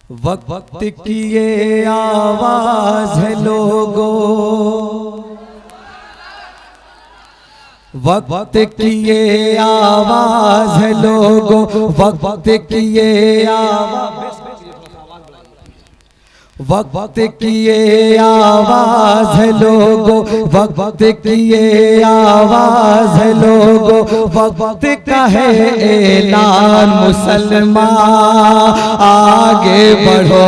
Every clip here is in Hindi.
वक्त की ये आवाज है लोगों, वक्त की ये आवाज है लोगों, वक्त की ये आवाज, वक्त की ये आवाज है लोगों, वक्त की ये आवाज है लोगों, वक्त का है ऐलान मुसलमान आगे बढ़ो,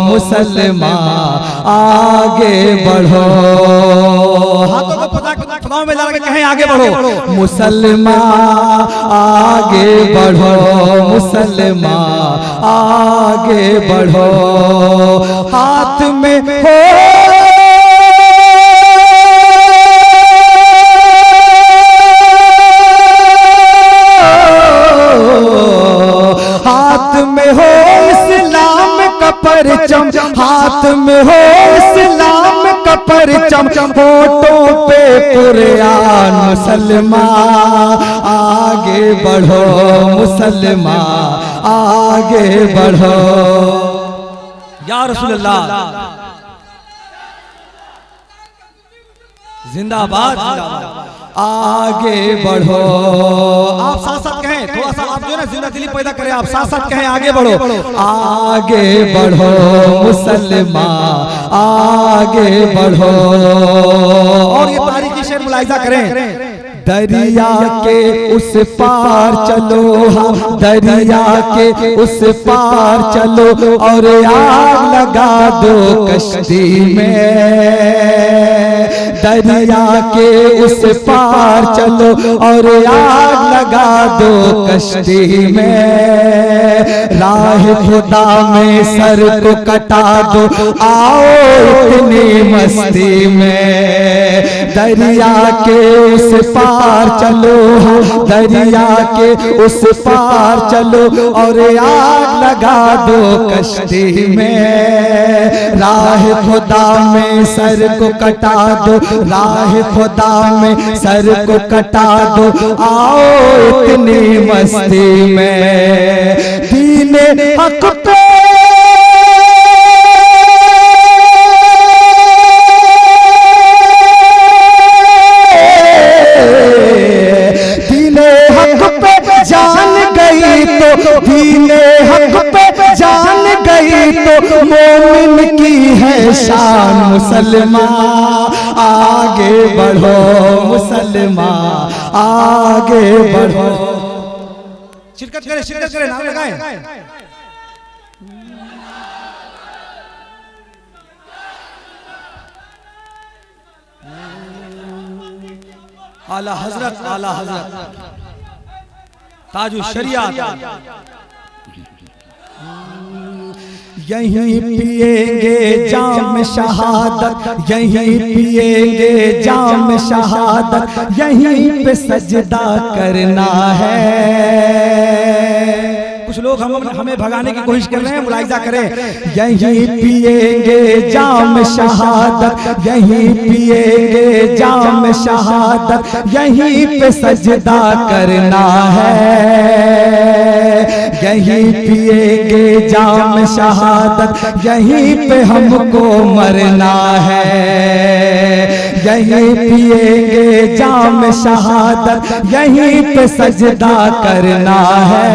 मुसलमान आगे बढ़ो। हाथों को पताओं में लगा के कहें आगे बढ़ो, मुसलमान आगे बढ़ो, मुसलमान आगे बढ़ो। हाथ में हो हाथ में हो इस्लाम का परचम, हाथ में हो इस्लाम का परचम, होठों पे कुरान मुसलमान आगे बढ़ो, मुसलमान आगे बढ़ो। या रसूलल्लाह जिंदाबाद, आगे बढ़ो। आप साथ साथ कहें, थोड़ा सा आप जो ना जिंदा दिली पैदा करें, आप साथ साथ कहें आगे बढ़ो, आगे बढ़ो मुसलमान आगे बढ़ो। और ये तारीखी शेर मुलाहिजा करें, दरिया के उस पार चलो, हाँ दरिया के उस पार चलो, और आग लगा दो कश्ती में। दरिया के उस पार चलो और आग लगा दो कश्ती में। राह खुदा में सर को कटा दो, आओ इतनी मस्ती में। दरिया के उस पार चलो, दरिया के उस पार चलो और आग लगा दो कश्ती में। राह खुदा में सर को कटा दो, राह खुदा में सर को कटा दो, आओ इतनी मस्ती में। दीने हक पे दीने हक पे जान गई तो मोमिन की है शान। मुसलमान आगे बढ़ो, मुसलमान आगे बढ़ो। शिरकत करें, नाम लगाएं। आला हजरत, आला हजरत ताजु शरियत। यहीं पिएंगे जाम शहादत, यहीं पिएंगे जाम शहादत, यहीं पे सजदा करना है। कुछ लोग हमें भगाने की कोशिश कर रहे हैं, मुलाहिजा करें। यहीं पिएंगे जाम शहादत, यहीं पिएंगे जाम शहादत, यहीं पे सजदा करना है। यहीं पिएंगे जाम शहादत, यहीं पे हमको मरना है। यहीं पिएंगे जाम शहादत, यहीं पे सजदा करना है।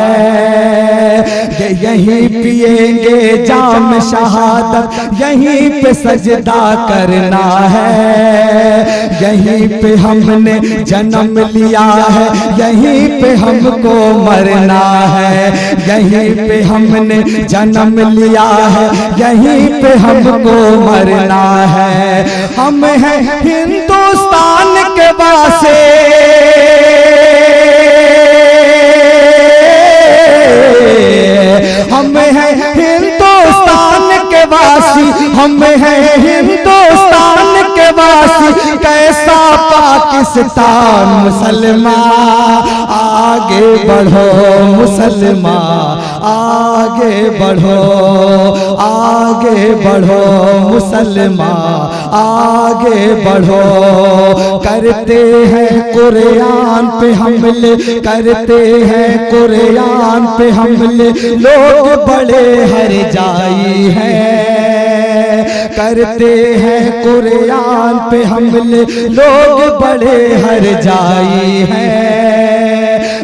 यहीं पिएंगे जाम शहादत, यहीं पे सजदा करना है। यहीं पे हमने जन्म लिया है, यहीं पे हमको मरना है। यहीं पे हमने जन्म लिया है, यहीं पे हमको मरना है। हम हैं हिंदुस्तान के वासे, हम हैं हिंदुस्तान के वासी, हम हैं हिंदुस्तान के वासी। कैसा पाक पाकिस्तान मुसलमान, आगे बढ़ो मुसलमान, आगे बढ़ो, आगे बढ़ो मुसलमान, आगे बढ़ो। करते हैं कुरान पे हमले, करते हैं कुरान पे हमले, लोग बड़े हरजाई हैं। करते हैं कुरान पे हमले, लोग बड़े हरजाई हैं।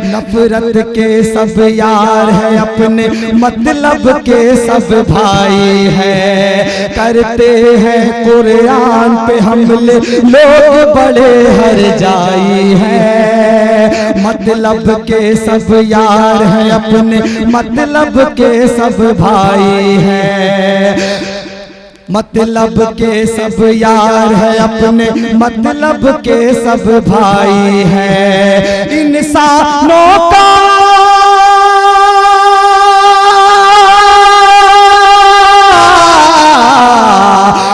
नफरत के सब यार हैं अपने, मतलब के सब भाई हैं। करते हैं कुरान पे हमले, लोग बड़े हरजाई हैं। मतलब के सब यार हैं अपने, मतलब के सब भाई हैं। मतलब के सब यार है अपने, मतलब के सब भाई हैं। इंसानों का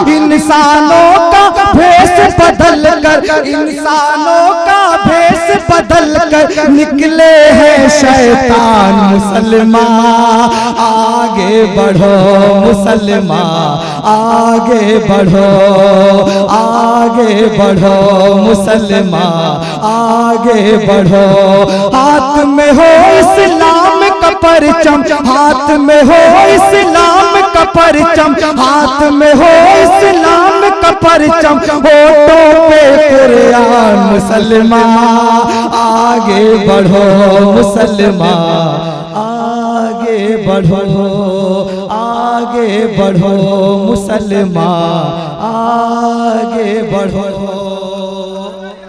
इंसानों का भेष बदल कर, इंसानों का भेष बदल कर निकले हैं शैतान मुसलमान। आगे बढ़ो मुसलमान, आगे बढ़ो, आगे बढ़ो मुसलमान, आगे बढ़ो। हाथ में हो इस्लाम का परचम, हाथ में हो इस्लाम का परचम, हाथ में हो इस्लाम का परचम, होठों पे कुरान मुसलमान। आगे बढ़ो मुसलमान, आगे बढ़ो, आगे बढ़ो मुसलमान, आगे बढ़ो।